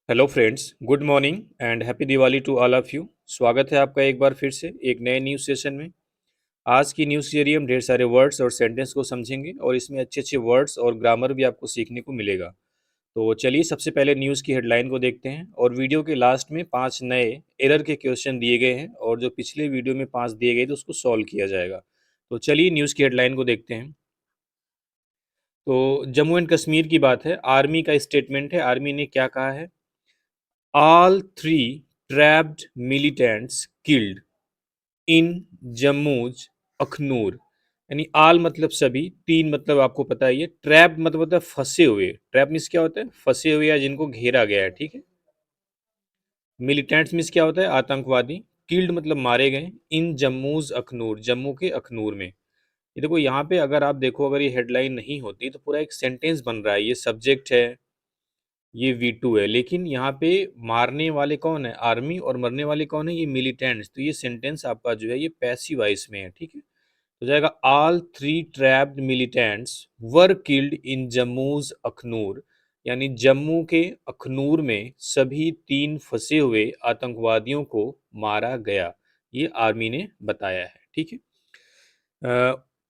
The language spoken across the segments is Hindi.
Hello friends, good morning and happy Diwali to all of you. स्वागत है आपका एक बार फिर से एक नए न्यूज़ सेशन में। आज की न्यूज़ के जरिए हम ढेर सारे वर्ड्स और सेंटेंस को समझेंगे और इसमें अच्छे अच्छे वर्ड्स और ग्रामर भी आपको सीखने को मिलेगा। तो चलिए सबसे पहले न्यूज़ की हेडलाइन को देखते हैं और वीडियो के लास्ट में 5 नए एरर के क्वेश्चन दिए गए हैं और जो पिछले वीडियो में 5 दिए गए थे उसको सॉल्व किया जाएगा। तो चलिए न्यूज़ की हेडलाइन को देखते हैं। तो जम्मू एंड कश्मीर की बात है, आर्मी का स्टेटमेंट है। आर्मी ने क्या कहा है? All three trapped militants killed in Jammu's Akhnoor. यानी आल मतलब सभी, तीन मतलब आपको पता ही है, ट्रैप मतलब होता है फंसे हुए। ट्रैप मीन्स क्या होता है? फंसे हुए या जिनको घेरा गया है, ठीक है। मिलिटेंट्स मीन्स क्या होता है? आतंकवादी। किल्ड मतलब मारे गए। इन जम्मूज अखनूर, जम्मू के अखनूर में। ये देखो यहाँ पे, अगर आप देखो, अगर ये हेडलाइन नहीं होती तो पूरा एक सेंटेंस बन रहा है। ये सब्जेक्ट है, ये V2 है, लेकिन यहाँ पे मारने वाले कौन है? आर्मी, और मरने वाले कौन है? ये मिलिटेंट्स। तो ये सेंटेंस आपका जो है ये पैसिव वॉइस में है, ठीक है। तो जाएगा all three trapped militants were killed in Jammu's Akhnoor. यानी जम्मू के अखनूर में सभी तीन फंसे हुए आतंकवादियों को मारा गया, ये आर्मी ने बताया है, ठीक है।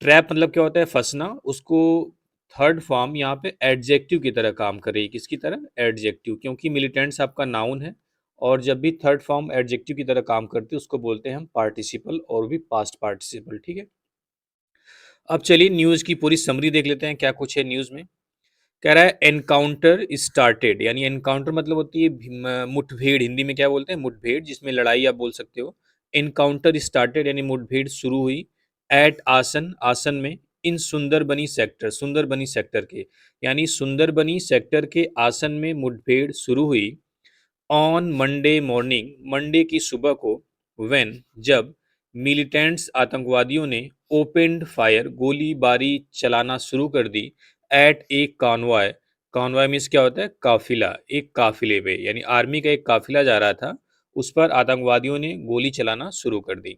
ट्रैप मतलब क्या होता है? फंसना। उसको थर्ड फॉर्म यहाँ पे एडजेक्टिव की तरह काम कर रही है। किसकी तरह? एडजेक्टिव, क्योंकि मिलिटेंट्स आपका नाउन है और जब भी थर्ड फॉर्म एडजेक्टिव की तरह काम करती है उसको बोलते हैं हम पार्टिसिपल, और भी पास्ट पार्टिसिपल, ठीक है। अब चलिए न्यूज़ की पूरी समरी देख लेते हैं, क्या कुछ है न्यूज़ में। कह रहा है एनकाउंटर स्टार्टेड। यानी एनकाउंटर मतलब होती है मुठभेड़। हिंदी में क्या बोलते हैं? मुठभेड़, जिसमें लड़ाई आप बोल सकते हो। एनकाउंटर स्टार्टेड यानी मुठभेड़ शुरू हुई। एट आसन, आसन में। इन सुंदरबनी सेक्टर, सुंदरबनी सेक्टर के, यानी सुंदरबनी सेक्टर के आसन में मुठभेड़ शुरू हुई। ऑन मंडे मॉर्निंग, मंडे की सुबह को। व्हेन, जब। मिलिटेंट्स, आतंकवादियों ने। ओपेंड फायर, गोलीबारी चलाना शुरू कर दी। एट ए कॉन्वॉय, कॉन्वॉय मीन्स क्या होता है? काफिला, एक काफिले पे, यानी आर्मी का एक काफिला जा रहा था, उस पर आतंकवादियों ने गोली चलाना शुरू कर दी।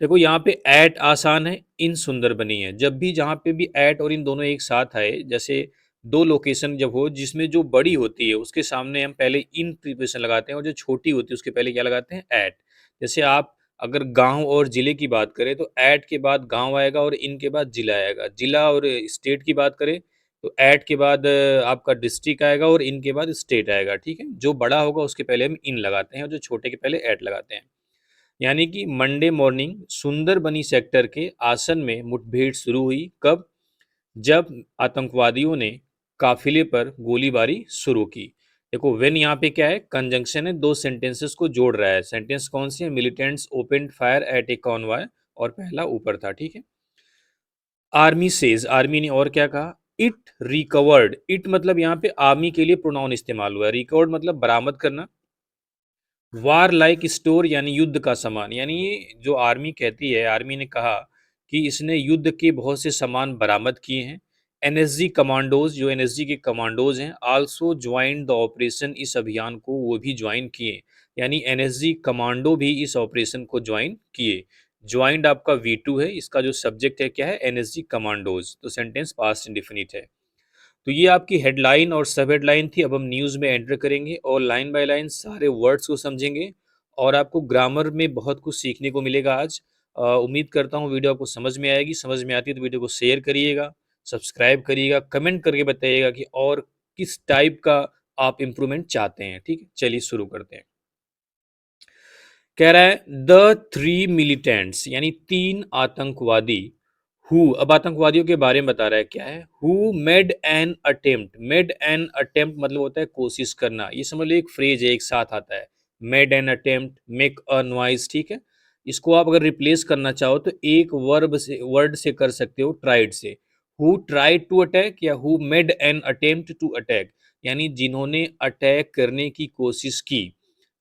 देखो यहाँ पे एट आसान है, इन सुंदर बनी है। जब भी जहाँ पे भी एट और इन दोनों एक साथ आए, जैसे दो लोकेशन जब हो जिसमें जो बड़ी होती है उसके सामने हम पहले इन प्रीपोजिशन लगाते हैं, और जो छोटी होती है उसके पहले क्या लगाते हैं? एट। जैसे आप अगर गांव और जिले की बात करें तो एट के बाद गांव आएगा और इन के बाद जिला आएगा। जिला और स्टेट की बात करें तो एट के बाद आपका डिस्ट्रिक्ट आएगा और इन के बाद स्टेट आएगा, ठीक है। जो बड़ा होगा उसके पहले हम इन लगाते हैं और जो छोटे के पहले एट लगाते हैं। यानी कि मंडे मॉर्निंग सुंदरबनी सेक्टर के आसन में मुठभेड़ शुरू हुई। कब? जब आतंकवादियों ने काफिले पर गोलीबारी शुरू की। देखो वेन यहाँ पे क्या है? कंजंक्शन है, दो सेंटेंसेस को जोड़ रहा है। सेंटेंस कौन सी है? मिलिटेंट्स ओपेंड फायर एट ए कॉन्वॉय, और पहला ऊपर था, ठीक है। आर्मी सेज, आर्मी ने और क्या कहा? इट रिकवर्ड, इट मतलब यहाँ पे आर्मी के लिए प्रोनाउन इस्तेमाल हुआ है। रिकवर्ड मतलब बरामद करना। वार लाइक स्टोर यानी युद्ध का सामान। यानी ये जो आर्मी कहती है, आर्मी ने कहा कि इसने युद्ध के बहुत से सामान बरामद किए हैं। एनएसजी कमांडोज, जो एनएसजी के कमांडोज हैं, आल्सो ज्वाइन द ऑपरेशन, इस अभियान को वो भी ज्वाइन किए। यानी एनएसजी कमांडो भी इस ऑपरेशन को ज्वाइन किए। ज्वाइंड आपका V2 है, इसका जो सब्जेक्ट है क्या है? NSG commandos. तो सेंटेंस पास्ट इंडेफिनिट है। तो ये आपकी हेडलाइन और सब हेडलाइन थी। अब हम न्यूज़ में एंटर करेंगे और लाइन बाय लाइन सारे वर्ड्स को समझेंगे और आपको ग्रामर में बहुत कुछ सीखने को मिलेगा आज। उम्मीद करता हूँ वीडियो आपको समझ में आएगी। समझ में आती है तो वीडियो को शेयर करिएगा, सब्सक्राइब करिएगा, कमेंट करके बताइएगा कि और किस टाइप का आप इम्प्रूवमेंट चाहते हैं, ठीक है। चलिए शुरू करते हैं। कह रहा है द थ्री मिलिटेंट्स, यानी तीन आतंकवादी। हु, अब आतंकवादियों के बारे में बता रहा है, क्या है? Who made an attempt, made an attempt मतलब होता है कोशिश करना। ये समझ लो एक फ्रेज है, एक साथ आता है। Made an attempt, make a noise, ठीक है। इसको आप अगर रिप्लेस करना चाहो तो एक वर्ब से, वर्ड से कर सकते हो, ट्राइड से। हु ट्राइड टू अटैक या who made an attempt to attack, यानी जिन्होंने अटैक करने की कोशिश की।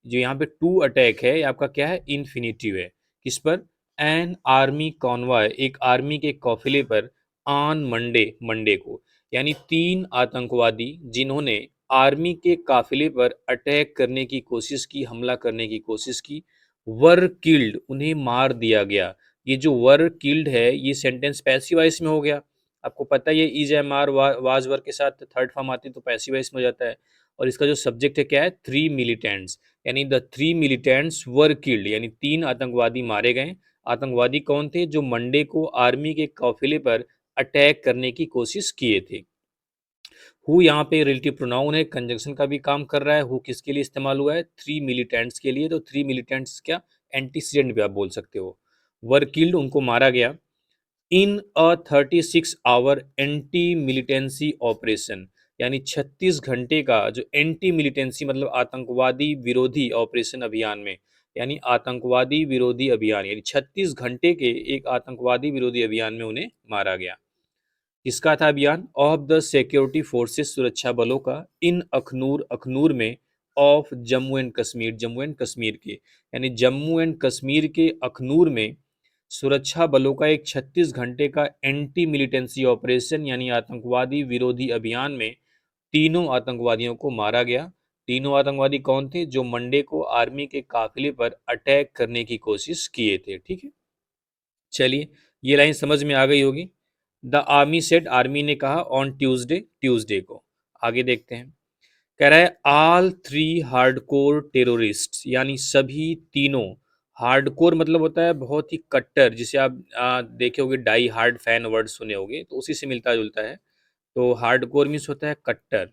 जो यहाँ पे टू अटैक है, ये आपका क्या है? इन्फिनिटिव है। किस पर? एन आर्मी कॉन्वॉय, एक आर्मी के काफिले पर। ऑन मंडे, मंडे को। यानी तीन आतंकवादी जिन्होंने आर्मी के काफिले पर अटैक करने की कोशिश की, हमला करने की कोशिश की। वर किल्ड, उन्हें मार दिया गया। ये जो वर किल्ड है ये सेंटेंस पैसिव वॉइस में हो गया। आपको पता है ये इज एम आर वाज वर के साथ थर्ड फॉर्म आती है तो पैसिव वॉइस में हो जाता है। और इसका जो सब्जेक्ट है क्या है, 3 मिलिटेंट्स, यानी द 3 मिलिटेंट्स वर किल्ड, यानी 3 आतंकवादी मारे गए। आतंकवादी कौन थे, जो मंडे को आर्मी के काफिले पर अटैक करने की कोशिश किए थे। हु यहाँ पे रिलेटिव प्रोनाउन है, कंजंक्शन का भी काम कर रहा है। हु किसके लिए इस्तेमाल हुआ है, 3 मिलिटेंट्स के लिए। तो 3 मिलिटेंट्स क्या, एंटीसीडेंट भी आप बोल सकते हो। वर किल्ड, उनको मारा गया। इन अ 36 आवर एंटी मिलिटेंसी ऑपरेशन, यानी 36 घंटे का जो एंटी मिलिटेंसी मतलब आतंकवादी विरोधी ऑपरेशन अभियान में, यानी आतंकवादी विरोधी अभियान, यानी 36 घंटे के एक आतंकवादी विरोधी अभियान में उन्हें मारा गया। किसका था अभियान, ऑफ द सिक्योरिटी फोर्सेस, सुरक्षा बलों का, इन अखनूर, अखनूर में, of Jammu and Kashmir, Jammu and Kashmir के, यानी जम्मू एंड कश्मीर के अखनूर में सुरक्षा बलों का एक 36 घंटे का एंटी मिलिटेंसी ऑपरेशन यानी आतंकवादी विरोधी अभियान में तीनों आतंकवादियों को मारा गया। तीनों आतंकवादी कौन थे, जो मंडे को आर्मी के काफिले पर अटैक करने की कोशिश किए थे। ठीक है, चलिए ये लाइन समझ में आ गई होगी। द आर्मी सेड, आर्मी ने कहा, ऑन ट्यूसडे, ट्यूसडे को। आगे देखते हैं, कह रहा है ऑल 3 हार्डकोर टेररिस्ट, यानी सभी तीनों। हार्डकोर मतलब होता है बहुत ही कट्टर, जिसे आप देखे होगे, डाई हार्ड फैन वर्ड सुने होगे, तो उसी से मिलता जुलता है। तो हार्डकोर मीन्स होता है कट्टर,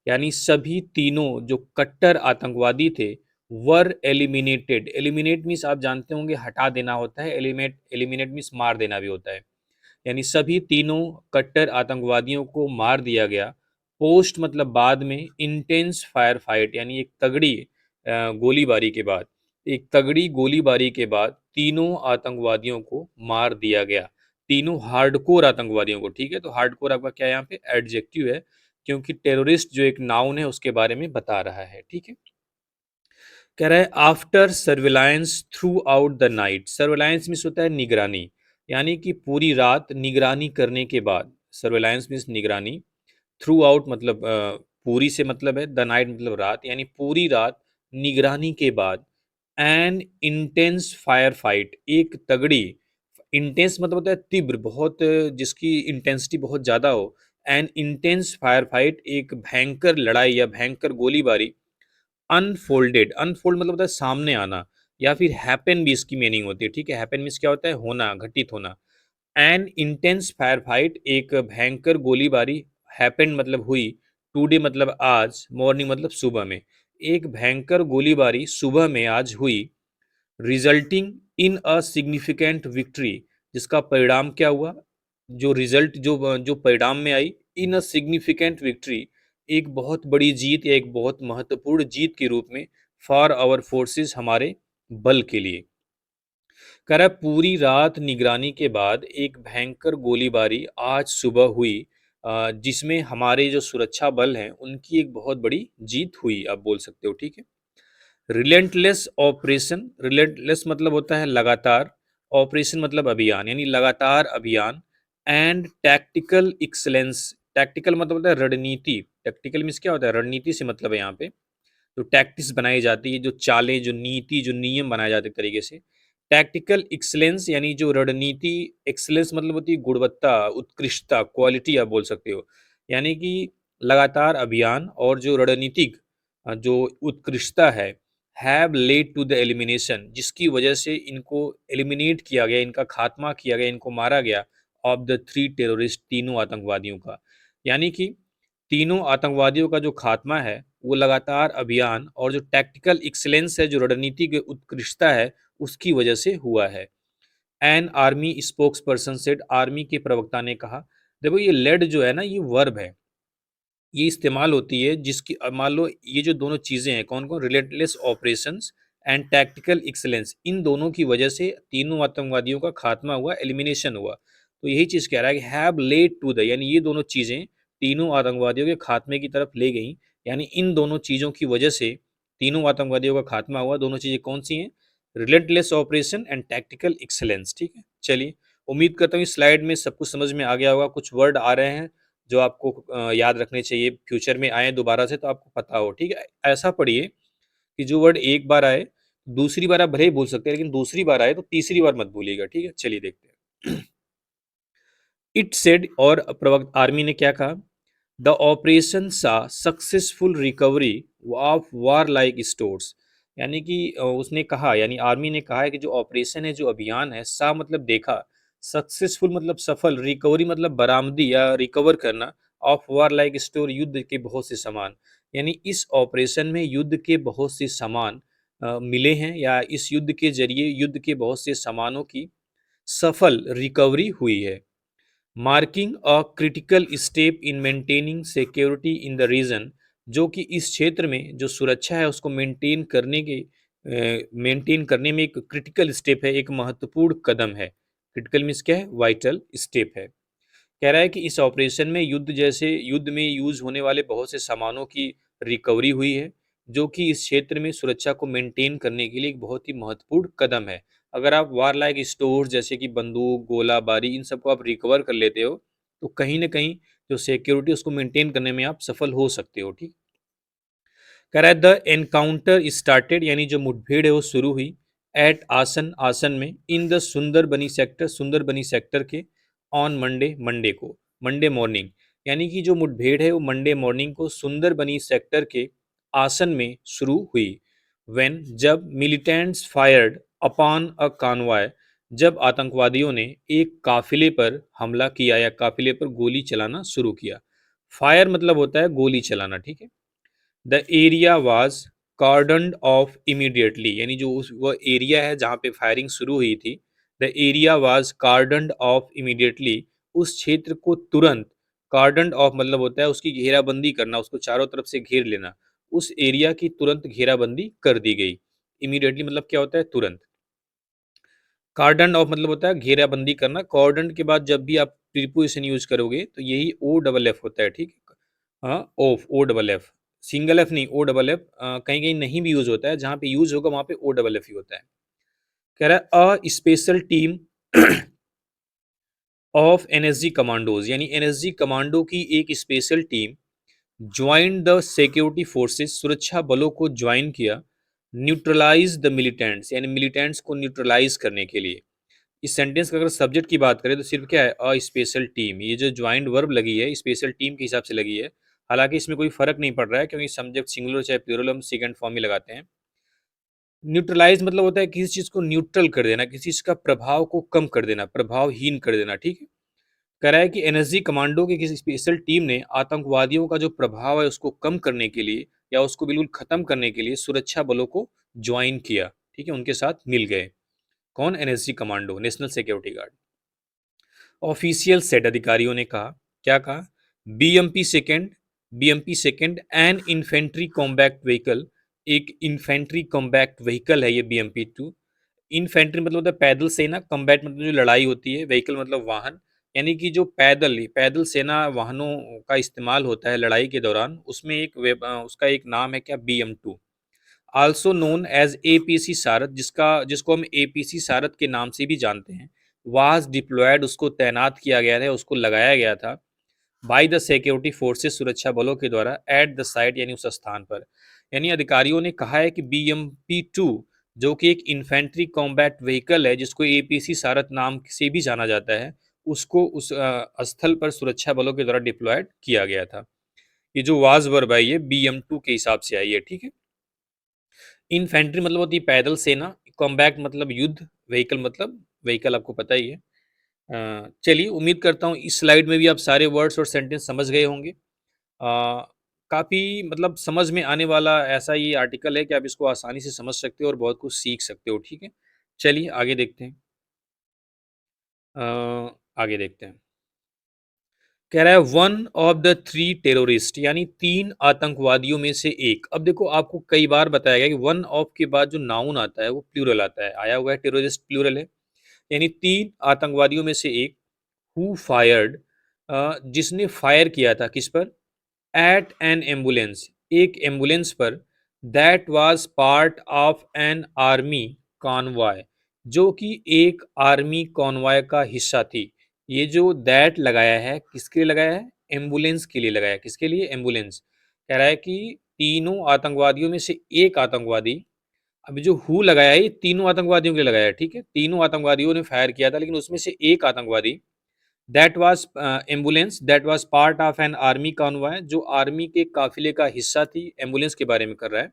यानी सभी तीनों जो कट्टर आतंकवादी थे वर एलिमिनेटेड। एलिमिनेट मीन्स आप जानते होंगे हटा देना होता है, एलिमिनेट मीन्स मार देना भी होता है। यानी सभी तीनों कट्टर आतंकवादियों को मार दिया गया। पोस्ट मतलब बाद में, इंटेंस फायर फाइट यानी एक तगड़ी गोलीबारी के बाद, एक तगड़ी गोलीबारी के बाद तीनों आतंकवादियों को मार दिया गया। तीनों हार्डकोर आतंकवादियों को। ठीक है, तो हार्डकोर आपका क्या यहाँ पे एडजेक्टिव है, क्योंकि टेररिस्ट जो एक नाउन है उसके बारे में बता रहा है। ठीक है, कह रहा है after surveillance through out the night. Surveillance means होता है निगरानी, यानी कि पूरी रात निगरानी करने के बाद। सर्विलांस मीन्स निगरानी, थ्रू आउट मतलब पूरी से मतलब है, द नाइट मतलब रात, यानी पूरी रात निगरानी के बाद। एन इंटेंस फायर फाइट, एक तगड़ी, इंटेंस मतलब होता है तीव्र, बहुत जिसकी इंटेंसिटी बहुत ज़्यादा हो। एन इंटेंस फायर फाइट, एक भयंकर लड़ाई या भयंकर गोलीबारी। अनफोल्डेड, अनफोल्ड मतलब होता है सामने आना, या फिर हैपन भी इसकी मीनिंग होती है। ठीक है, हैपन मीन्स क्या होता है, होना, घटित होना। एन इंटेंस फायर फाइट, एक भयंकर गोलीबारी। हैपन मतलब हुई, टुडे मतलब आज, मॉर्निंग मतलब सुबह में। एक भयंकर गोलीबारी सुबह में आज हुई। Resulting in a significant victory, जिसका परिणाम क्या हुआ, जो रिजल्ट जो जो परिणाम में आई, इन अ सिग्निफिकेंट विक्ट्री, एक बहुत बड़ी जीत या एक बहुत महत्वपूर्ण जीत के रूप में, फॉर आवर फोर्सेस, हमारे बल के लिए। कह रहा है पूरी रात निगरानी के बाद एक भयंकर गोलीबारी आज सुबह हुई, जिसमें हमारे जो सुरक्षा बल हैं उनकी एक बहुत बड़ी जीत हुई, आप बोल सकते हो। ठीक है, रिलेंटलेस ऑपरेशन, रिलेंटलेस मतलब होता है लगातार, ऑपरेशन मतलब अभियान, यानी लगातार अभियान। एंड टैक्टिकल एक्सलेंस, टैक्टिकल मतलब होता है रणनीति, टैक्टिकल मीन्स क्या होता है, रणनीति से मतलब है यहाँ पे। तो टैक्टिक्स बनाई जाती है, जो चालें, जो नीति, जो नियम बनाए जाते हैं एक तरीके से। टैक्टिकल एक्सलेंस यानी जो रणनीति, एक्सलेंस मतलब होती है गुणवत्ता, उत्कृष्टता, क्वालिटी आप बोल सकते हो। यानी कि लगातार अभियान और जो रणनीतिक जो उत्कृष्टता है, have led to the elimination, जिसकी वजह से इनको एलिमिनेट किया गया, इनका खात्मा किया गया, इनको मारा गया। ऑफ द 3 टेररिस्ट, तीनों आतंकवादियों का, यानी कि तीनों आतंकवादियों का जो खात्मा है वो लगातार अभियान और जो टैक्टिकल एक्सीलेंस है, जो रणनीति की उत्कृष्टता है, उसकी वजह से हुआ है। An army spokes person said, army के प्रवक्ता ने कहा। देखो ये लेड जो है ना, ये वर्ब है, ये इस्तेमाल होती है जिसकी मान लो ये जो दोनों चीज़ें हैं, कौन कौन, relentless operations and tactical excellence, इन दोनों की वजह से तीनों आतंकवादियों का खात्मा हुआ, एलिमिनेशन हुआ। तो यही चीज़ कह रहा है कि हैव लेड टू द, यानी ये दोनों चीज़ें तीनों आतंकवादियों के खात्मे की तरफ ले गई, यानी इन दोनों चीज़ों की वजह से तीनों आतंकवादियों का खात्मा हुआ। दोनों चीज़ें कौन सी हैं, relentless operation and tactical excellence. ठीक है, चलिए उम्मीद करता हूँ इस स्लाइड में सब कुछ समझ में आ गया होगा। कुछ वर्ड आ रहे हैं जो आपको याद रखने चाहिए, फ्यूचर में आए दोबारा से तो आपको पता हो। ठीक है, ऐसा पढ़िए कि जो वर्ड एक बार आए, दूसरी बार आप भले ही बोल सकते हैं, लेकिन दूसरी बार आए तो तीसरी बार मत भूलिएगा। ठीक है, चलिए देखते हैं। इट सेड, और प्रवक्ता आर्मी ने क्या कहा, द ऑपरेशन सा successful recovery of war like stores. यानी कि उसने कहा, यानी आर्मी ने कहा है कि जो ऑपरेशन है, जो अभियान है, सा मतलब देखा, सक्सेसफुल मतलब सफल, रिकवरी मतलब बरामदी या रिकवर करना, ऑफ वार लाइक स्टोर युद्ध के बहुत से सामान। यानी इस ऑपरेशन में युद्ध के बहुत से सामान मिले हैं, या इस युद्ध के जरिए युद्ध के बहुत से सामानों की सफल रिकवरी हुई है। Marking a critical step in maintaining security in the region, जो कि इस क्षेत्र में जो सुरक्षा है उसको मेंटेन करने में एक क्रिटिकल स्टेप है, एक महत्वपूर्ण कदम है। क्रिटिकल मीन्स क्या है? वाइटल स्टेप है। कह रहा है कि इस ऑपरेशन में युद्ध में यूज होने वाले बहुत से सामानों की रिकवरी हुई है, जो कि इस क्षेत्र में सुरक्षा को मेंटेन करने के लिए एक बहुत ही महत्वपूर्ण कदम है। अगर आप वार लाइक स्टोर जैसे कि बंदूक, गोला बारी, इन सबको आप रिकवर कर लेते हो, तो कहीं ना कहीं जो सिक्योरिटी उसको मेंटेन करने में आप सफल हो सकते हो। ठीक। कह रहा है द एनकाउंटर स्टार्टेड, यानी जो मुठभेड़ है वो शुरू हुई एट आसन, आसन में, इन द सुंदरबनी सेक्टर के, ऑन मंडे को, मंडे मॉर्निंग। यानी कि जो मुठभेड़ है वो मंडे मॉर्निंग को सुंदरबनी सेक्टर के आसन में शुरू हुई। व्हेन, जब, militants fired upon a Conway, जब आतंकवादियों ने एक काफिले पर हमला किया या काफिले पर गोली चलाना शुरू किया। फायर मतलब होता है गोली चलाना। ठीक है। The area was cordoned off immediately, यानी जो उस वह एरिया है जहाँ पे फायरिंग शुरू हुई थी, the area was cordoned off immediately, उस क्षेत्र को तुरंत, कार्डन्ड ऑफ मतलब होता है उसकी घेराबंदी करना, उसको चारों तरफ से घेर लेना, उस एरिया की तुरंत घेराबंदी कर दी गई। इमीडिएटली मतलब क्या होता है? तुरंत। कार्डन ऑफ मतलब होता है घेराबंदी करना। कॉर्डन के बाद जब भी आप प्रीपोजिशन यूज करोगे तो यही ओ डबल एफ होता है। ठीक है। हाँ, of, O double F, single F नहीं, ओ डबल एफ कहीं कहीं नहीं भी यूज होता है, जहाँ पे यूज होगा वहाँ पे ओ डबल एफ ही होता है। कह रहा है a special team of NSG commandos, यानी एनएसजी कमांडो की एक special team join the security forces, सुरक्षा बलों को ज्वाइन किया, न्यूट्रलाइज द मिलिटेंट्स, यानी मिलिटेंट्स को न्यूट्रलाइज करने के लिए। इस सेंटेंस का अगर सब्जेक्ट की बात करें तो सिर्फ क्या है? A special team. ये जो ज्वाइंट वर्ब लगी है स्पेशल टीम के हिसाब से लगी है। हालांकि इसमें कोई फर्क नहीं पड़ रहा है, क्योंकि सब्जेक्ट सिंगुलर चाहे प्लूरल हम सेकंड फॉर्म में लगाते हैं। न्यूट्रलाइज मतलब होता है किसी चीज को न्यूट्रल कर देना, किसी चीज का प्रभाव को कम कर देना, प्रभावहीन कर देना। ठीक है। कह रहा है कि एनएसजी कमांडो की किसी स्पेशल टीम ने आतंकवादियों का जो प्रभाव है उसको कम करने के लिए या उसको बिल्कुल खत्म करने के लिए सुरक्षा बलों को ज्वाइन किया। ठीक है, उनके साथ मिल गए। कौन? NSG commando, national security guard. Official said, अधिकारियों ने कहा, क्या कहा? BMP second, BMP second an infantry combat vehicle, एक इन्फेंट्री कॉम्बैक्ट व्हीकल है ये बीएमपी टू। इन्फेंट्री मतलब होता है पैदल सेना, कॉम्बैट मतलब जो लड़ाई होती है, व्हीकल मतलब वाहन, यानी कि जो पैदल पैदल सेना वाहनों का इस्तेमाल होता है लड़ाई के दौरान, उसमें उसका एक नाम है क्या? BM two, also known as APC Sarath, जिसको हम एपीसी सारथ के नाम से भी जानते हैं। वाज डिप्लॉयड, उसको तैनात किया गया था, उसको लगाया गया था, बाय द सिक्योरिटी फोर्सेस, सुरक्षा बलों के द्वारा, एट द साइट, यानी उस स्थान पर। यानी अधिकारियों ने कहा है कि बीएमपी टू, जो कि एक इन्फेंट्री कॉम्बैट व्हीकल है जिसको एपीसी सारथ नाम से भी जाना जाता है, उसको उस स्थल पर सुरक्षा बलों के द्वारा डिप्लॉयड किया गया था। ये जो वाज वर्ब है ये बीएम टू के हिसाब से आई है। ठीक है। इन्फेंट्री मतलब होती है पैदल सेना, कॉम्बैक्ट मतलब युद्ध, व्हीकल मतलब व्हीकल, आपको पता ही है। चलिए, उम्मीद करता हूँ इस स्लाइड में भी आप सारे वर्ड्स और सेंटेंस समझ गए होंगे। काफ़ी मतलब समझ में आने वाला ऐसा ये आर्टिकल है कि आप इसको आसानी से समझ सकते हो और बहुत कुछ सीख सकते हो। ठीक है। चलिए आगे देखते हैं। आगे देखते हैं। कह रहा है one of the three terrorist, यानी तीन आतंकवादियों में से एक। अब देखो, आपको कई बार बताया गया कि वन ऑफ के बाद जो नाउन आता है वो प्लूरल आता है, आया हुआ है टेररिस्ट प्लूरल है, यानी तीन आतंकवादियों में से एक, हु फायर्ड, जिसने फायर किया था किस पर? एट एन एम्बुलेंस, एक एम्बुलेंस पर, that was part of an army Conway, जो कि एक आर्मी कॉनवॉय का हिस्सा थी। ये जो दैट लगाया है किसके लिए लगाया है? एम्बुलेंस के लिए लगाया है। किसके लिए? एम्बुलेंस। कह रहा है कि तीनों आतंकवादियों में से एक आतंकवादी, अभी जो हु लगाया है ये तीनों आतंकवादियों के लिए लगाया है। ठीक है, तीनों आतंकवादियों ने फायर किया था, लेकिन उसमें से एक आतंकवादी that was ambulance that was part of an army convoy, जो आर्मी के काफिले का हिस्सा थी, एम्बुलेंस के बारे में कर रहा है।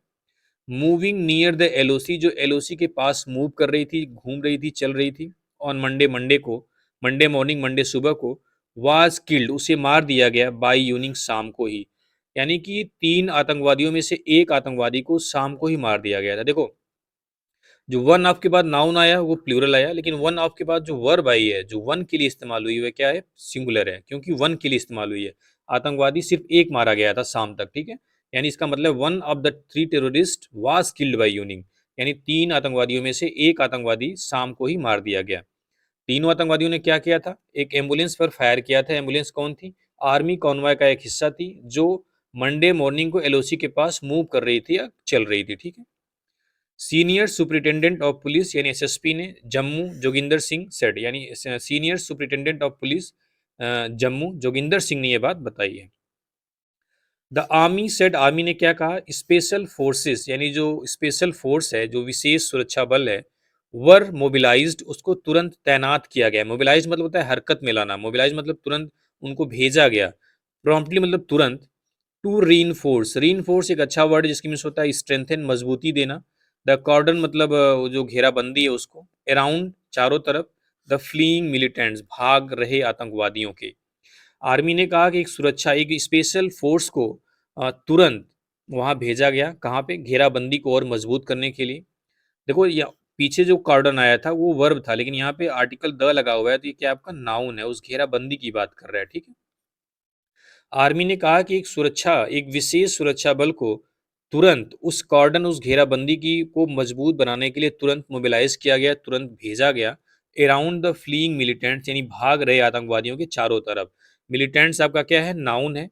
मूविंग नियर द एलओसी, जो एलओसी के पास मूव कर रही थी, घूम रही थी, चल रही थी। ऑन मंडे मॉर्निंग, मंडे सुबह को, वाज किल्ड, उसे मार दिया गया, बाय यूनिंग, शाम को ही। यानी कि 3 आतंकवादियों में से एक आतंकवादी को शाम को ही मार दिया गया था। देखो, जो वन ऑफ के बाद नाउन आया वो प्लूरल आया, लेकिन वन ऑफ के बाद जो वर्ब आई है, जो वन के लिए इस्तेमाल हुई है, क्या है? सिंगुलर है, क्योंकि वन के लिए इस्तेमाल हुई है। आतंकवादी सिर्फ एक मारा गया था शाम तक, ठीक है। यानी इसका मतलब one of the 3 terrorist was killed by यूनिंग, यानी 3 आतंकवादियों में से एक आतंकवादी शाम को ही मार दिया गया। तीनों आतंकवादियों ने क्या किया था? एक एम्बुलेंस पर फायर किया था। एम्बुलेंस कौन थी? आर्मी कॉन्वॉय का एक हिस्सा थी, जो मंडे मॉर्निंग को एलओसी के पास मूव कर रही थी या चल रही थी, ठीक है। सीनियर सुपरिटेंडेंट ऑफ पुलिस यानी एसएसपी ने जम्मू जोगिंदर सिंह सेड, यानी senior superintendent of police Jammu Joginder Singh ने यह बात बताई है। द आर्मी सेड, आर्मी ने क्या कहा? स्पेशल फोर्सेस, यानी जो स्पेशल फोर्स है, जो विशेष सुरक्षा बल है, वर मोबिलाइज्ड, उसको तुरंत तैनात किया गया। मोबिलाइज मतलब होता है हरकत में लाना, मोबिलाइज मतलब तुरंत उनको भेजा गया। प्रॉम्प्टली मतलब तुरंत। टू रीइंफोर्स, रीइंफोर्स एक अच्छा वर्ड है जिसकी मीन्स होता है स्ट्रेंथन, मजबूती देना। द कॉर्डन मतलब वो जो घेराबंदी है उसको, अराउंड, चारों तरफ। द फ्लीइंग मिलिटेंट्स, भाग रहे आतंकवादियों के। आर्मी ने कहा कि एक स्पेशल फोर्स को तुरंत वहां भेजा गया, कहाँ पे? घेराबंदी को और मजबूत करने के लिए। देखो, या पीछे जो कॉर्डन आया था वो वर्ब था, लेकिन यहाँ पे आर्टिकल द लगा हुआ है, तो ये क्या आपका नाउन है, उस घेराबंदी की बात कर रहा है, ठीक है। आर्मी ने कहा कि एक विशेष सुरक्षा बल को तुरंत उस कॉर्डन, उस घेराबंदी की को मजबूत बनाने के लिए तुरंत मोबिलाइज किया गया, तुरंत भेजा गया। अराउंड द फ्लीइंग मिलिटेंट्स, यानी भाग रहे आतंकवादियों के चारों तरफ। मिलिटेंट्स आपका क्या है? नाउन है।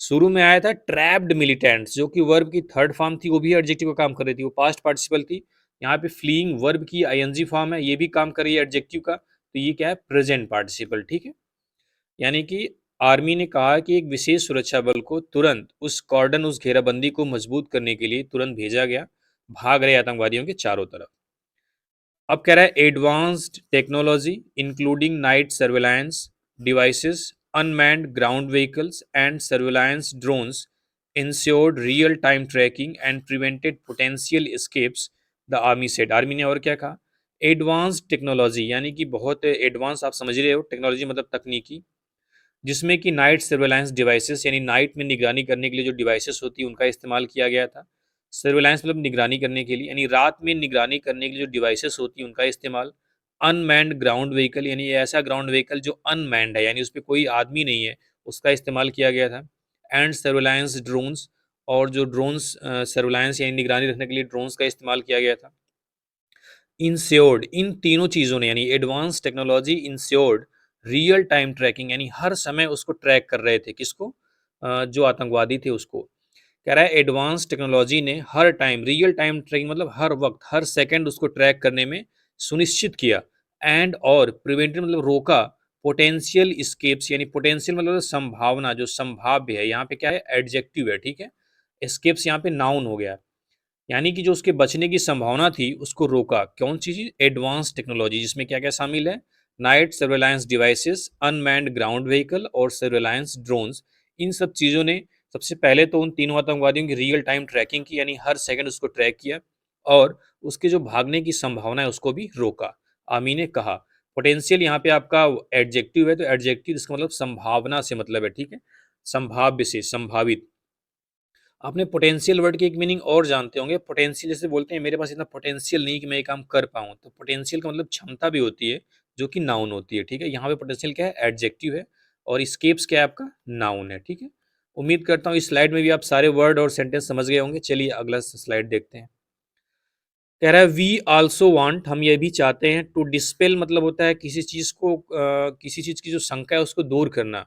शुरू में आया था ट्रैप्ड मिलिटेंट्स, जो कि वर्ब की थर्ड फॉर्म थी, वो भी एडजेक्टिव का काम कर रही थी, वो पास्ट पार्टिसिपल थी। यहाँ पे फ्लीइंग वर्ब की आईएनजी फॉर्म है, ये भी काम कर रही है एडजेक्टिव का, तो ये क्या है? प्रेजेंट पार्टिसिपल, ठीक है। यानी कि आर्मी ने कहा कि एक विशेष सुरक्षा बल को तुरंत उस कॉर्डन, उस घेराबंदी को मजबूत करने के लिए तुरंत भेजा गया, भाग रहे आतंकवादियों के चारों तरफ। अब कह रहा है advanced technology including night surveillance devices, unmanned ground vehicles and surveillance drones ensured real time tracking and prevented potential escapes, the army said. Army ने और क्या कहा? एडवांस्ड टेक्नोलॉजी, यानी कि बहुत एडवांस, आप समझ रहे हो, टेक्नोलॉजी मतलब तकनीकी, जिसमें कि नाइट सर्वेलांस डिवाइसेस, यानी नाइट में निगरानी करने के लिए जो डिवाइसेस होती है उनका इस्तेमाल किया गया था। सर्वेलांस मतलब निगरानी करने के लिए, यानी रात में निगरानी करने के लिए जो डिवाइसेस होती है उनका इस्तेमाल। अनमैन्ड ग्राउंड व्हीकल, यानी ऐसा ग्राउंड व्हीकल जो अनमैन्ड है, यानी उस पर कोई आदमी नहीं है, उसका इस्तेमाल किया गया था। एंड सर्वेलांस ड्रोन्स, और जो ड्रोन्स सर्वेलांस यानी निगरानी रखने के लिए ड्रोन्स का इस्तेमाल किया गया था। इंश्योर्ड, इन तीनों चीज़ों ने, यानी advance technology, ensured real time tracking, यानी हर समय उसको ट्रैक कर रहे थे, किसको? जो आतंकवादी थे उसको। कह रहा है एडवांस टेक्नोलॉजी ने हर टाइम, रियल टाइम ट्रैकिंग मतलब हर वक्त, हर सेकंड उसको ट्रैक करने में सुनिश्चित किया। एंड और प्रिवेंटेड मतलब रोका, पोटेंशियल स्केप्स, यानी पोटेंशियल मतलब संभावना, जो संभाव्य है, यहाँ पे क्या है? एडजेक्टिव है, ठीक है। स्केप्स यहाँ पे नाउन हो गया, यानी कि जो उसके बचने की संभावना थी उसको रोका। कौन सी चीज? एडवांस टेक्नोलॉजी, जिसमें क्या क्या शामिल है? Night surveillance devices, unmanned ground vehicle और सर्वेलांस ड्रोन्स। इन सब चीज़ों ने सबसे पहले तो उन तीनों आतंकवादियों की रियल टाइम ट्रैकिंग की, यानी हर सेकंड उसको ट्रैक किया, और उसके जो भागने की संभावना है उसको भी रोका। आर्मी ने कहा। पोटेंशियल यहाँ पे आपका एडजेक्टिव है, तो एडजेक्टिव इसका मतलब संभावना से मतलब है, ठीक है। संभाव्य से, संभावित। आपने पोटेंशियल वर्ड की एक मीनिंग और जानते होंगे। पोटेंशियल जैसे बोलते हैं मेरे पास इतना पोटेंशियल नहीं कि मैं ये काम कर पाऊँ, तो पोटेंशियल का मतलब क्षमता भी होती है, जो कि नाउन होती है, ठीक है। यहाँ पे पोटेंशियल क्या है? एडजेक्टिव है, और स्केप्स क्या है? आपका नाउन है, ठीक है। उम्मीद करता हूँ इस स्लाइड में भी आप सारे वर्ड और सेंटेंस समझ गए होंगे। चलिए अगला स्लाइड देखते हैं। कह रहा है वी आल्सो वांट, हम ये भी चाहते हैं। टू डिस्पेल मतलब होता है किसी चीज़ को, किसी चीज़ की जो शंका है उसको दूर करना,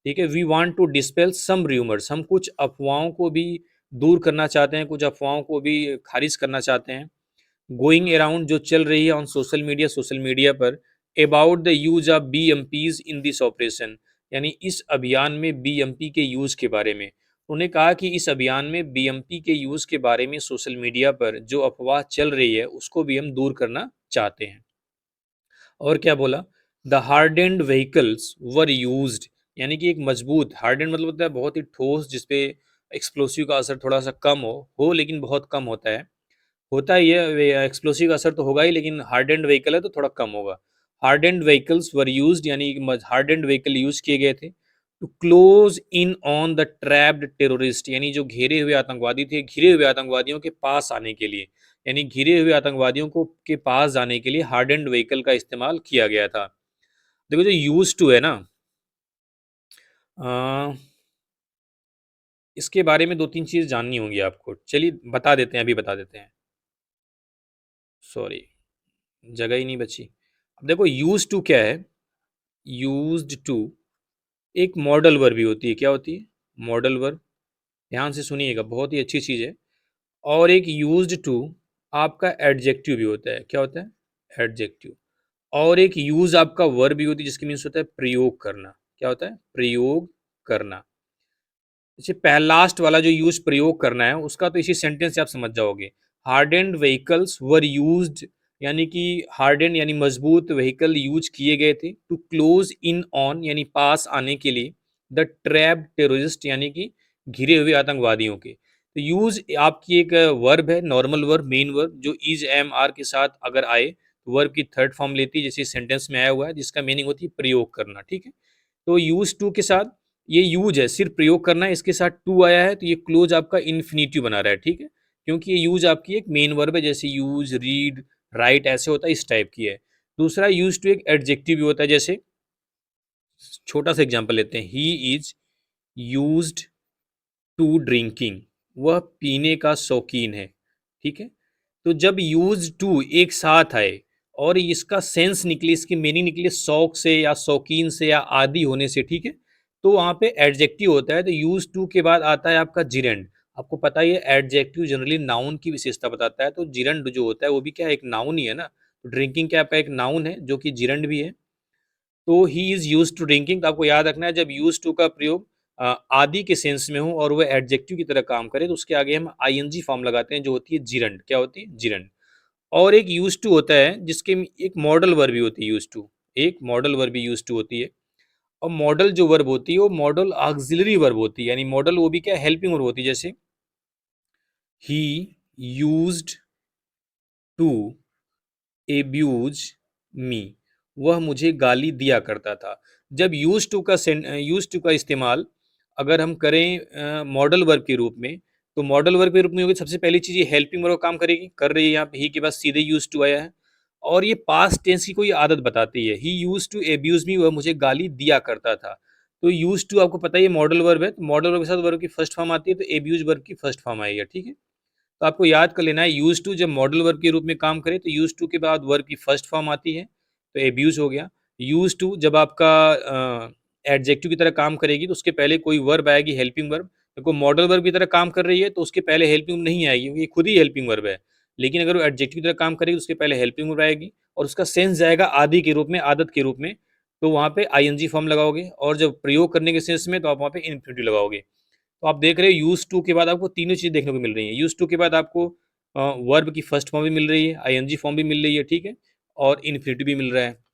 ठीक है। We want to dispel some rumours, हम कुछ अफवाहों को भी दूर करना चाहते हैं, कुछ अफवाहों को भी खारिज करना चाहते हैं। गोइंग अराउंड, जो चल रही है ऑन सोशल मीडिया पर, about the use of BMPs in this operation, यानी इस अभियान में बीएमपी के यूज के बारे में। उन्होंने कहा कि इस अभियान में बीएमपी के यूज के बारे में सोशल मीडिया पर जो अफवाह चल रही है उसको भी हम दूर करना चाहते हैं। और क्या बोला? The hardened vehicles were used, यानी कि एक मजबूत, हार्डेंड मतलब होता है बहुत ही ठोस, जिसपे एक्सप्लोसिव का असर थोड़ा सा कम हो लेकिन बहुत कम होता है। होता ही है, एक्सप्लोसिव का असर तो होगा ही, लेकिन हार्डेंड व्हीकल है तो थोड़ा कम होगा। हार्डेंड व्हीकल्स वर यूज्ड, यानी हार्डेंड व्हीकल यूज किए गए थे to close in on the trapped terrorist, यानी जो घिरे हुए आतंकवादी थे, घिरे हुए आतंकवादियों के पास आने के लिए, यानी घिरे हुए आतंकवादियों को के पास जाने के लिए हार्डेंड व्हीकल का इस्तेमाल किया गया था। देखो जो यूज टू है ना, अ, इसके बारे में दो तीन चीज जाननी होंगी आपको, चलिए बता देते हैं, अभी बता देते हैं। सॉरी, जगह ही नहीं बची। अब देखो यूज टू क्या है, यूज्ड टू एक मॉडल वर्ब भी होती है। क्या होती है? Modal verb. ध्यान से सुनिएगा, बहुत ही अच्छी चीज है। और एक यूज्ड टू आपका एडजेक्टिव भी होता है। क्या होता है? एडजेक्टिव। और एक यूज आपका वर्ब भी होती है, जिसके मीन्स होता है प्रयोग करना। क्या होता है? प्रयोग करना। जैसे पहला लास्ट वाला जो यूज प्रयोग करना है, उसका तो इसी सेंटेंस से आप समझ जाओगे। हार्डेंड व्हीकल्स वर यूज्ड, यानी कि हार्डेंड यानी मजबूत व्हीकल यूज किए गए थे टू क्लोज इन ऑन, यानी पास आने के लिए, द ट्रैप्ड टेररिस्ट, यानी कि घिरे हुए आतंकवादियों के। तो यूज आपकी एक वर्ब है, नॉर्मल वर्ब, मेन वर्ब, जो इज एम आर के साथ अगर आए तो वर्ब की थर्ड फॉर्म लेती है, जैसे सेंटेंस में आया हुआ है, जिसका मीनिंग होती है प्रयोग करना। ठीक है, तो यूज टू के साथ ये यूज है, सिर्फ प्रयोग करना है, इसके साथ टू आया है तो ये क्लोज आपका इन्फिनिटिव बना रहा है। ठीक है, क्योंकि ये यूज आपकी एक मेन वर्ब है, जैसे यूज, रीड, राइट ऐसे होता है, इस टाइप की है। दूसरा यूज टू एक एडजेक्टिव भी होता है, जैसे छोटा सा एग्जांपल लेते हैं, he is used to drinking, वह पीने का शौकीन है। ठीक है, तो जब यूज टू एक साथ आए और इसका सेंस निकले, इसकी मीनिंग निकले शौक से या शौकीन से या आदि होने से, ठीक है, तो वहां पे एडजेक्टिव होता है। तो यूज टू के बाद आता है आपका जिरंड। आपको पता ही है एडजेक्टिव जनरली नाउन की विशेषता बताता है, तो जिरंड जो होता है वो भी क्या है? एक नाउन ही है ना। तो ड्रिंकिंग क्या आपका एक नाउन है, जो कि जिरंड भी है। तो he is use to drinking, तो आपको याद रखना है जब यूज टू का प्रयोग आदि के सेंस में हो और वह एडजेक्टिव की तरह काम करे, तो उसके आगे हम आईएनजी फॉर्म लगाते हैं, जो होती है जिरंड। क्या होती है? जिरंड। और एक यूज टू होता है जिसके एक मॉडल वर्ब भी होती है, यूज टू, एक मॉडल वर्ब भी यूज टू होती है। और मॉडल जो वर्ब होती है वो मॉडल ऑक्सिलरी वर्ब होती है, यानी मॉडल वो भी क्या, हेल्पिंग वर्ब होती है। जैसे ही यूज्ड टू एब्यूज मी, वह मुझे गाली दिया करता था। जब यूज टू का इस्तेमाल अगर हम करें मॉडल वर्ब के रूप में, तो मॉडल वर्ब के रूप में होगी, सबसे पहली चीज ये हेल्पिंग वर्ब काम करेगी, कर रही है, यहाँ पे ही के बाद सीधे यूज टू आया है। और ये पास्ट टेंस की कोई आदत बताती है, ही यूज टू एब्यूज मी, वह मुझे गाली दिया करता था। तो यूज टू आपको पता ही है मॉडल वर्ब है, तो मॉडल वर्ब के साथ वर्ब की फर्स्ट फॉर्म आती है, तो एब्यूज वर्ब की फर्स्ट फॉर्म आएगी। ठीक है, तो आपको याद कर लेना है, यूज टू जब मॉडल वर्ब के रूप में काम करे तो यूज टू के बाद वर्ब की फर्स्ट फॉर्म आती है, तो एब्यूज हो गया। यूज टू जब आपका एडजेक्टिव की तरह काम करेगी तो उसके पहले कोई वर्ब आएगी, हेल्पिंग वर्ब। देखो मॉडल वर्ब की तरह काम कर रही है तो उसके पहले हेल्पिंग नहीं आएगी, क्योंकि खुद ही हेल्पिंग वर्ब है। लेकिन अगर वो एडजेक्टिव की तरह काम करेगी तो उसके पहले हेल्पिंग वर्ब आएगी, और उसका सेंस जाएगा आदि के रूप में, आदत के रूप में। तो वहाँ पे आईएनजी फॉर्म लगाओगे, और जब प्रयोग करने के सेंस में तो आप वहाँ पे इन्फिनिटिव लगाओगे। तो आप देख रहे हो यूज टू के बाद आपको तीनों चीज़ देखने को मिल रही हैं। यूज टू के बाद आपको वर्ब की फर्स्ट फॉर्म भी मिल रही है, आईएनजी फॉर्म भी मिल रही है, ठीक है, और इन्फिनिटिव भी मिल रहा है।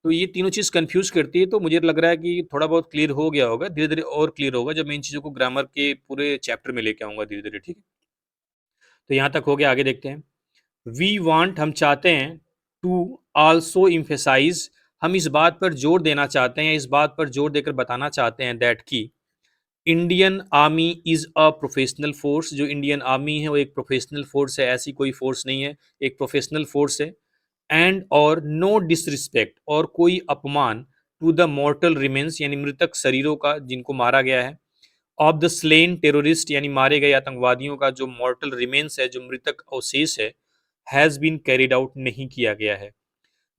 तो ये तीनों चीज़ कंफ्यूज करती है, तो मुझे लग रहा है कि थोड़ा बहुत क्लियर हो गया होगा, धीरे धीरे और क्लियर होगा जब मैं इन चीज़ों को ग्रामर के पूरे चैप्टर में लेके आऊँगा धीरे धीरे। ठीक है, तो यहाँ तक हो गया, आगे देखते हैं। वी वांट, हम चाहते हैं, टू आल्सो इम्फेसाइज, हम इस बात पर जोर देना चाहते हैं, इस बात पर जोर देकर बताना चाहते हैं, दैट की Indian army is a professional force, जो इंडियन आर्मी है वो एक प्रोफेशनल फोर्स है, ऐसी कोई फोर्स नहीं है, एक प्रोफेशनल फोर्स है। एंड और नो डिसरिस्पेक्ट, और कोई अपमान, टू द मॉर्टल रिमेन्स, यानी मृतक शरीरों का जिनको मारा गया है, ऑफ द स्लेन टेररिस्ट, यानी मारे गए आतंकवादियों का जो मॉर्टल रिमेन्स है, जो मृतक अवशेष है, हैज़ बीन कैरिड आउट, नहीं किया गया है।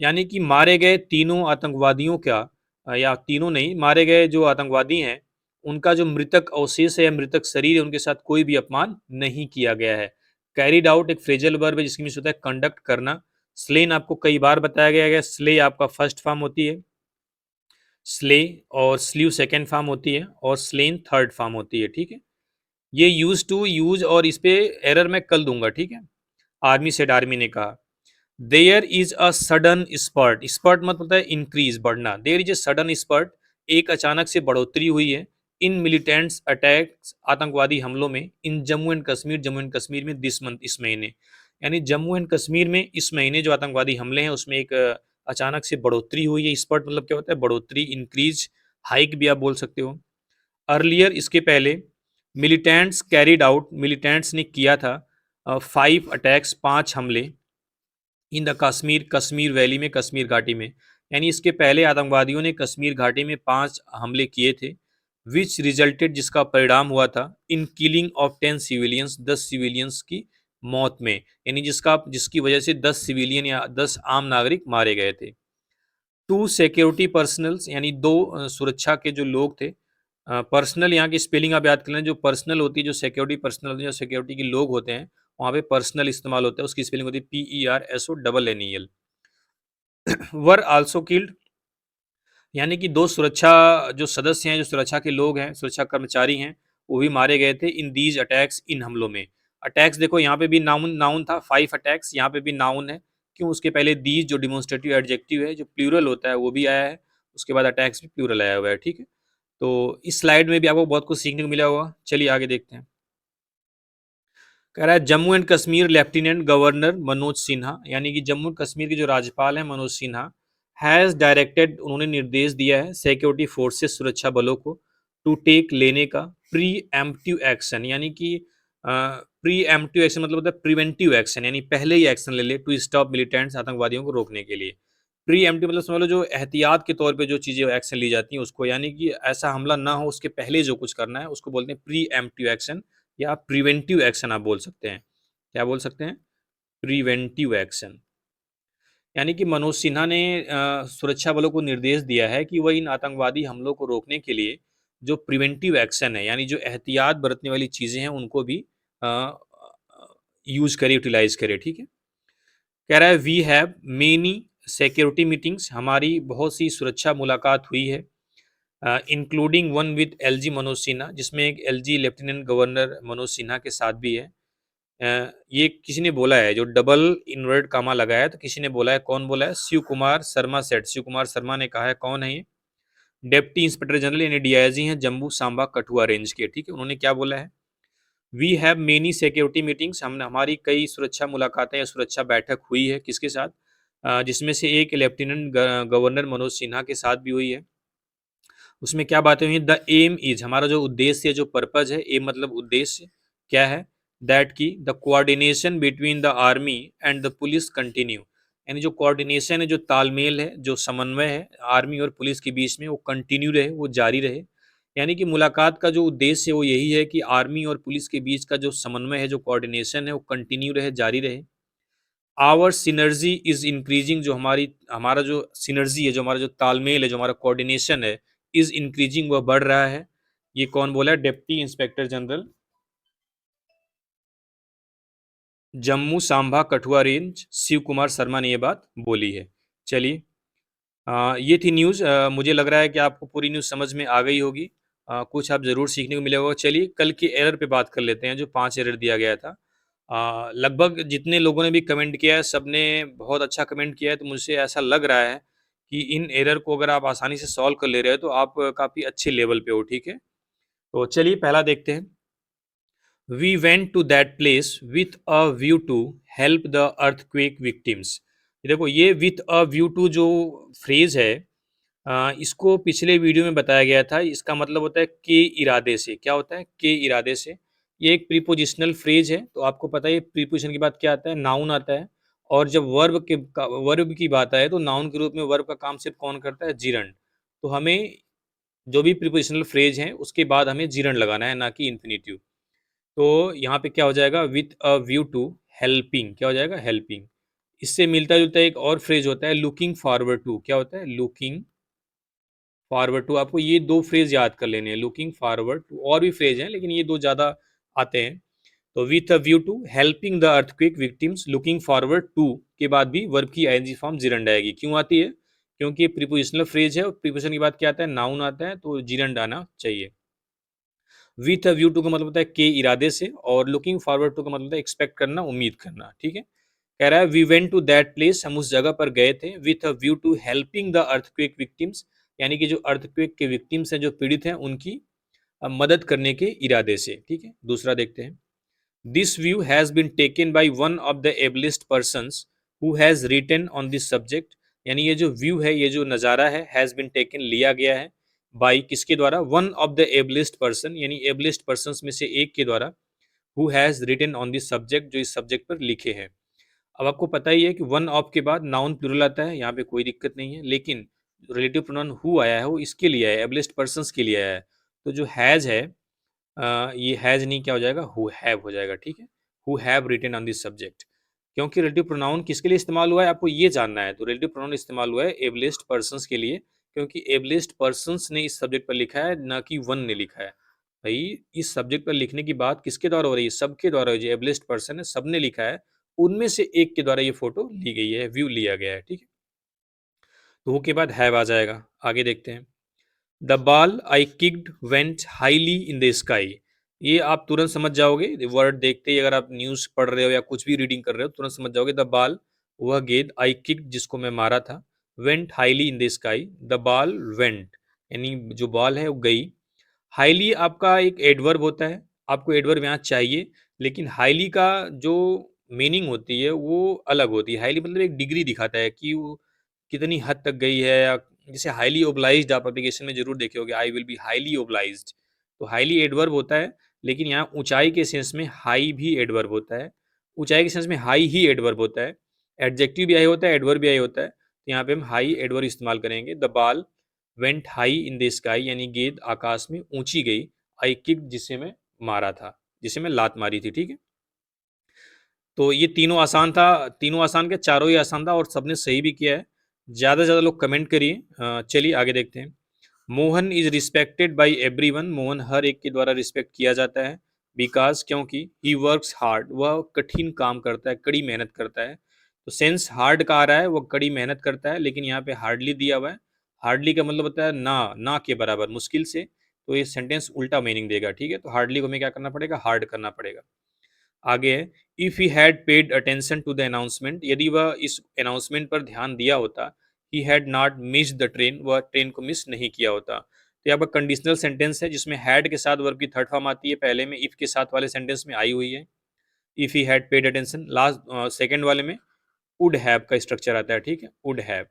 यानी कि मारे गए तीनों आतंकवादियों का, या तीनों नहीं, मारे गए जो आतंकवादी हैं उनका जो मृतक अवशेष है या मृतक शरीर है, उनके साथ कोई भी अपमान नहीं किया गया है। कैरिड आउट एक फ्रेजल वर्ब है, जिसकी मीन्स होता है कंडक्ट करना। स्लेन आपको कई बार बताया गया है, स्ले आपका फर्स्ट फॉर्म होती है, स्ले, और स्लीव सेकेंड फॉर्म होती है, और स्लेन थर्ड फॉर्म होती है। ठीक है, ये यूज टू, यूज, और इस पे एरर मैं कल दूंगा। ठीक है, आर्मी सेड, आर्मी ने कहा। There is a sudden spurt, spurt मतलब होता है इंक्रीज, बढ़ना। There is a sudden spurt, एक अचानक से बढ़ोतरी हुई है। इन मिलिटेंट्स अटैक्स, आतंकवादी हमलों में। इन जम्मू एंड कश्मीर, जम्मू एंड कश्मीर में दिस मंथ, इस महीने। यानी जम्मू एंड कश्मीर में इस महीने जो आतंकवादी हमले हैं उसमें एक अचानक से बढ़ोतरी हुई है। स्पर्ट मतलब क्या होता है? बढ़ोतरी, इंक्रीज, हाइक भी आप बोल सकते हो। अर्लियर, इसके पहले, मिलिटेंट्स कैरिड आउट, मिलिटेंट्स ने किया था 5 अटैक्स, 5 हमले। In the Kashmir, Kashmir valley में, कश्मीर घाटी में। यानी इसके पहले आतंकवादियों ने कश्मीर घाटी में 5 हमले किए थे। विच रिजल्टेड, जिसका परिणाम हुआ था, इन किलिंग ऑफ 10 सिविलियंस, 10 सिविलियंस की मौत में। यानी जिसकी वजह से 10 सिविलियन या 10 आम नागरिक मारे गए थे। 2 सिक्योरिटी पर्सनल्स, यानी 2 सुरक्षा के जो लोग थे। पर्सनल यहाँ की स्पेलिंग आप याद कर लें, जो पर्सनल होती है, जो सिक्योरिटी पर्सनल होती है, जो सिक्योरिटी के लोग होते हैं, वहाँ पे पर्सनल इस्तेमाल होता है, उसकी स्पेलिंग होती है PERSONNEL। वर आल्सो किल्ड, यानी कि 2 सुरक्षा जो सदस्य हैं, जो सुरक्षा के लोग हैं, सुरक्षा कर्मचारी हैं, वो भी मारे गए थे इन दीज अटैक्स, इन हमलों में। अटैक्स देखो यहाँ पे भी नाउन नाउन था, 5 अटैक्स, यहाँ पे भी नाउन है। क्यों? उसके पहले दीज जो डिमॉन्स्ट्रेटिव एडजेक्टिव है, जो प्लूरल होता है, वो भी आया है। उसके बाद अटैक्स भी प्लूरल आया हुआ है, ठीक है। तो इस स्लाइड में भी आपको बहुत कुछ सीखने को मिला होगा। चलिए आगे देखते हैं। कह रहा है Jammu and Kashmir lieutenant governor Manoj Sinha, यानी कि जम्मू कश्मीर के जो राज्यपाल हैं मनोज सिन्हा, हैज़ डायरेक्टेड, उन्होंने निर्देश दिया है सिक्योरिटी फोर्सेस, सुरक्षा बलों को, टू टेक, लेने का, प्री एम्प्टिव एक्शन, यानी कि प्री एम्प्टिव एक्शन मतलब होता है प्रिवेंटिव एक्शन, यानी पहले ही एक्शन ले ले, टू स्टॉप मिलिटेंट्स, आतंकवादियों को रोकने के लिए। प्री एम्प्टिव मतलब समझ लो जो एहतियात के तौर पे जो चीज़ें एक्शन ली जाती हैं उसको, यानी कि ऐसा हमला ना हो उसके पहले जो कुछ करना है उसको बोलते हैं प्री एम्प्टिव एक्शन, या प्रिवेंटिव एक्शन आप बोल सकते हैं। क्या बोल सकते हैं? Preventive action. यानी कि मनोज सिन्हा ने सुरक्षा बलों को निर्देश दिया है कि वह इन आतंकवादी हमलों को रोकने के लिए जो प्रिवेंटिव एक्शन है, यानी जो एहतियात बरतने वाली चीज़ें हैं उनको भी यूज करे, यूटिलाइज करे, ठीक है। कह रहा है we have many security meetings, हमारी बहुत सी सुरक्षा मुलाकात हुई है, including one with LG Manoj Sinha, जिसमें एक LG lieutenant governor Manoj Sinha के साथ भी है। ये किसी ने बोला है, जो डबल इन्वर्ट कामा लगाया है, तो किसी ने बोला है, कौन बोला है? शिव कुमार शर्मा सेठ, शिव कुमार शर्मा ने कहा है। कौन है ये? डेप्टी इंस्पेक्टर जनरल यानी डीआईजी हैं जम्मू सांबा कठुआ रेंज के, ठीक है। उन्होंने क्या बोला है? We have many security meetings, हमने हमारी कई सुरक्षा मुलाकातें या सुरक्षा बैठक हुई है। किसके साथ? जिसमें से एक लेफ्टिनेंट गवर्नर मनोज सिन्हा के साथ भी हुई है। उसमें क्या बातें हुई? द एम इज, हमारा जो उद्देश्य है, जो पर्पज है, एम मतलब उद्देश्य, क्या है? दैट की the coordination between the army and the police continue, यानी जो कोऑर्डिनेशन है, जो तालमेल है, जो समन्वय है आर्मी और पुलिस के बीच में, वो कंटिन्यू रहे, वो जारी रहे। यानी कि मुलाकात का जो उद्देश्य है वो यही है कि आर्मी और पुलिस के बीच का जो समन्वय है, जो कोऑर्डिनेशन है, वो कंटिन्यू रहे, जारी रहे। आवर सिनर्जी इज इंक्रीजिंग, जो हमारा जो सिनर्जी है, जो हमारा जो तालमेल है, जो हमारा कोऑर्डिनेशन है, इज इंक्रीजिंग, वह बढ़ रहा है। ये कौन बोला है? Deputy inspector general Jammu Samba Kathua range Shiv Kumar Sharma ने ये बात बोली है। चलिए, ये थी न्यूज़। मुझे लग रहा है कि आपको पूरी न्यूज़ समझ में आ गई होगी। कुछ आप ज़रूर सीखने को मिलेगा। चलिए कल के एरर पे बात कर लेते हैं, जो 5 एरर दिया गया था। लगभग जितने लोगों ने भी कमेंट किया है सबने बहुत अच्छा कमेंट किया है, तो मुझे ऐसा लग रहा है कि इन एरर को अगर आप आसानी से सॉल्व कर ले रहे हो तो आप काफ़ी अच्छे लेवल पे हो, ठीक है। तो चलिए पहला देखते हैं। We went to that place with a view to help the earthquake victims. देखो ये विथ अ व्यू टू जो फ्रेज है, इसको पिछले वीडियो में बताया गया था। इसका मतलब होता है के इरादे से। क्या होता है? के इरादे से। ये एक प्रीपोजिशनल फ्रेज है, तो आपको पता है प्रीपोजिशन के बाद क्या आता है? नाउन आता है। और जब वर्ब की बात आए तो नाउन के रूप में वर्ब का काम सिर्फ कौन करता है? जिरंड। तो हमें जो भी प्रीपोजिशनल फ्रेज है उसके बाद हमें जिरंड लगाना है, ना कि इन्फिनेटिव। तो यहाँ पे क्या हो जाएगा? With a view to helping. क्या हो जाएगा? हेल्पिंग। इससे मिलता जुलता एक और फ्रेज होता है लुकिंग फॉरवर्ड टू। क्या होता है? Looking forward to. आपको ये 2 फ्रेज याद कर लेने हैं, लुकिंग फॉरवर्ड टू। और भी फ्रेज हैं लेकिन ये 2 ज़्यादा आते हैं। तो with a view to helping the earthquake victims, looking forward to के बाद भी वर्ब की आईएनजी फॉर्म जिरंड आएगी। क्यों आती है? क्योंकि ये प्रीपोजिशनल फ्रेज है और प्रीपोजिशन के बाद क्या आता है? नाउन आता है, तो जिरंड आना चाहिए। विथ अ व्यू टू का मतलब होता है के इरादे से, और लुकिंग फॉरवर्ड टू का मतलब होता है एक्सपेक्ट करना, उम्मीद करना, ठीक है। कह रहा है we went to that place, हम उस जगह पर गए थे with a view to helping the earthquake victims, यानी कि जो अर्थक्वेक के विक्टिम्स हैं, जो पीड़ित हैं, उनकी मदद करने के इरादे से। ठीक है, दूसरा देखते हैं। This view has been taken by one of the ablest persons who has written on this subject, यानी ये जो व्यू है, ये जो नज़ारा है, हैज बीन टेकन लिया गया है बाय किसके द्वारा, one of the ablest person, यानी एबलिस्ट पर्सन्स में से एक के द्वारा, who has written on this subject, जो इस सब्जेक्ट पर लिखे हैं। अब आपको पता ही है कि वन ऑफ के बाद नाउन प्लूरल आता है, यहाँ पे कोई दिक्कत नहीं है, लेकिन रिलेटिव प्रोनाउन हु आया है वो इसके लिए आया है, एबलिस्ट पर्सन्स के लिए आया है। तो जो हैज है, ये हैज नहीं, क्या हो जाएगा, हु हैव हो जाएगा। ठीक है, who have written on this subject, क्योंकि रिलेटिव प्रोनाउन किसके लिए इस्तेमाल हुआ है आपको ये जानना है। तो रिलेटिव प्रोनाउन इस्तेमाल हुआ है एबलिस्ट पर्सन्स के लिए, क्योंकि एबलिस्ट पर्सन्स ने इस सब्जेक्ट पर लिखा है, ना कि वन ने लिखा है। भाई, इस सब्जेक्ट पर लिखने की बात किसके द्वारा हो रही है, सबके द्वारा। जो एबलिस्ट पर्सन है, सबने लिखा है, उनमें से एक के द्वारा ये फोटो ली गई है, व्यू लिया गया है। ठीक है, तो वो के बाद हैव आ जाएगा। आगे देखते हैं। The ball I kicked went highly in the sky, ये आप तुरंत समझ जाओगे वर्ड देखते ही, अगर आप न्यूज़ पढ़ रहे हो या कुछ भी रीडिंग कर रहे हो, तुरंत समझ जाओगे। द बॉल, वह गेंद, आई किक्ड, जिसको मैं मारा था, went highly in the sky, the ball went, यानी जो बॉल है वो गई। हाईली आपका एक एडवर्ब होता है, आपको एडवर्ब यहाँ चाहिए, लेकिन हाईली का जो मीनिंग होती है वो अलग होती है। हाईली मतलब एक डिग्री दिखाता है कि वो कितनी हद तक गई है, या जैसे हाईली ओब्लाइज्ड आप एप्लीकेशन में जरूर देखे होगे, I will be highly obliged, तो हाईली एडवर्ब होता है, लेकिन यहाँ ऊंचाई के सेंस में हाई भी एडवर्ब होता है, ऊंचाई के सेंस में हाई ही एडवर्ब होता है, एडजेक्टिव भी आई होता है, एडवर्ब भी आई होता है, तो यहाँ पे हम हाई एडवर्ब इस्तेमाल करेंगे। The ball went high in the sky, यानी गेंद आकाश में ऊंची गई। आई किक, जिसे मैं मारा था, जिसे मैं लात मारी थी। ठीक है, तो ये तीनों आसान था, तीनों आसान क्या, चारों ही आसान था, और सबने सही भी किया है। ज़्यादा से ज़्यादा लोग कमेंट करिए। चलिए आगे देखते हैं। Mohan is respected by everyone, Mohan हर एक के द्वारा रिस्पेक्ट किया जाता है। बिकॉज, क्योंकि, ही वर्क्स हार्ड, वह कठिन काम करता है, कड़ी मेहनत करता है। तो सेंस हार्ड का आ रहा है, वह कड़ी मेहनत करता है, लेकिन यहाँ पे हार्डली दिया हुआ है। हार्डली का मतलब होता है ना, ना के बराबर, मुश्किल से, तो ये सेंटेंस उल्टा मीनिंग देगा। ठीक है, तो हार्डली को हमें क्या करना पड़ेगा, हार्ड करना पड़ेगा। आगे है, if he had paid attention to the announcement, यदि वह इस अनाउंसमेंट पर ध्यान दिया होता, he had not miss the train, वह ट्रेन को मिस नहीं किया होता। तो यहाँ पर कंडीशनल सेंटेंस है, जिसमें हैड के साथ वर्ब की थर्ड फॉर्म आती है, पहले में इफ़ के साथ वाले सेंटेंस में आई हुई है, if he had paid attention. Last second वाले में वुड हैव का स्ट्रक्चर आता है। ठीक है, वुड हैव।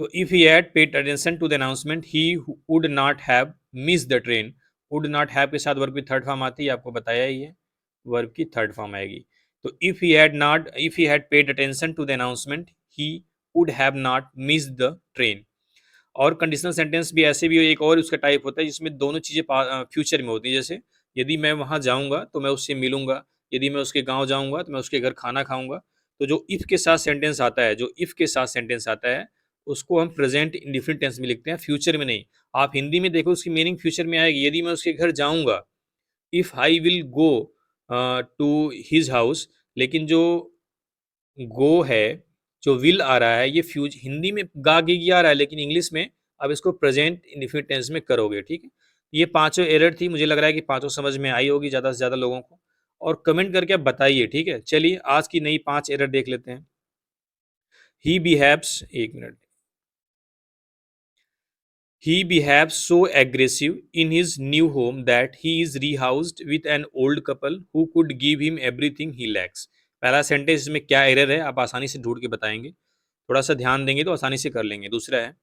तो if he had paid attention to the announcement, he would not have miss the train. Would not have के साथ वर्ब की थर्ड फॉर्म आती है, आपको बताया ही है, वर्ब की थर्ड फॉर्म आएगी। तो if he had paid attention to the announcement, he would have not miss the train. और कंडीशनल सेंटेंस भी ऐसे भी एक और उसका टाइप होता है, जिसमें दोनों चीज़ें फ्यूचर में होती हैं। जैसे, यदि मैं वहाँ जाऊँगा तो मैं उससे मिलूंगा, यदि मैं उसके गाँव जाऊँगा तो मैं उसके घर खाना खाऊंगा। तो जो इफ़ के साथ सेंटेंस आता है, जो इफ़ के साथ सेंटेंस आता है, उसको हम प्रेजेंट इंडिफिनिट टेंस में लिखते हैं, फ्यूचर में नहीं। आप हिंदी में देखो, उसकी मीनिंग फ्यूचर में आएगी। यदि मैं उसके घर जाऊँगा, if I will go to his house, लेकिन जो गो है, जो विल आ रहा है, ये फ्यूज हिंदी में गा गी आ रहा है, लेकिन इंग्लिश में अब इसको प्रेजेंट इंडिफिनिट टेंस में करोगे। ठीक है, ये पांचों एरर थी, मुझे लग रहा है कि पांचों समझ में आई होगी ज़्यादा से ज़्यादा लोगों को, और कमेंट करके आप बताइए। ठीक है, चलिए आज की नई 5 एरर देख लेते हैं। ही बिहेव्स, एक minute, he behaves so aggressive in his new home that he is rehoused with an old couple who could give him everything he lacks। पहला सेंटेंस में क्या एरर है, आप आसानी से ढूंढ के बताएंगे, थोड़ा सा ध्यान देंगे तो आसानी से कर लेंगे। दूसरा है,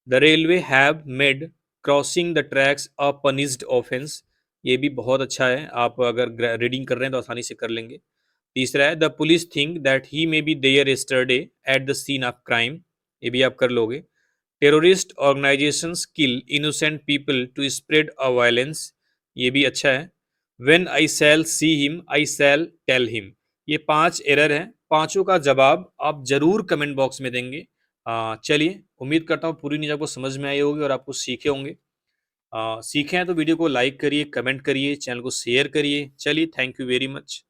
the railway have made crossing the tracks a punished offence, ये भी बहुत अच्छा है, आप अगर रीडिंग कर रहे हैं तो आसानी से कर लेंगे। तीसरा है, the police think that he may be there yesterday at the scene of crime, ये भी आप कर लोगे। Terrorist organisations kill innocent people to spread a violence, ये भी अच्छा है। When I shall see him I shall tell him, ये 5 एरर हैं। पांचों का जवाब आप जरूर कमेंट बॉक्स में देंगे। चलिए, उम्मीद करता हूँ पूरी न्यूज़ आपको समझ में आई होगी और आपको सीखे होंगे। सीखे हैं तो वीडियो को लाइक करिए, कमेंट करिए, चैनल को शेयर करिए। चलिए, थैंक यू वेरी मच।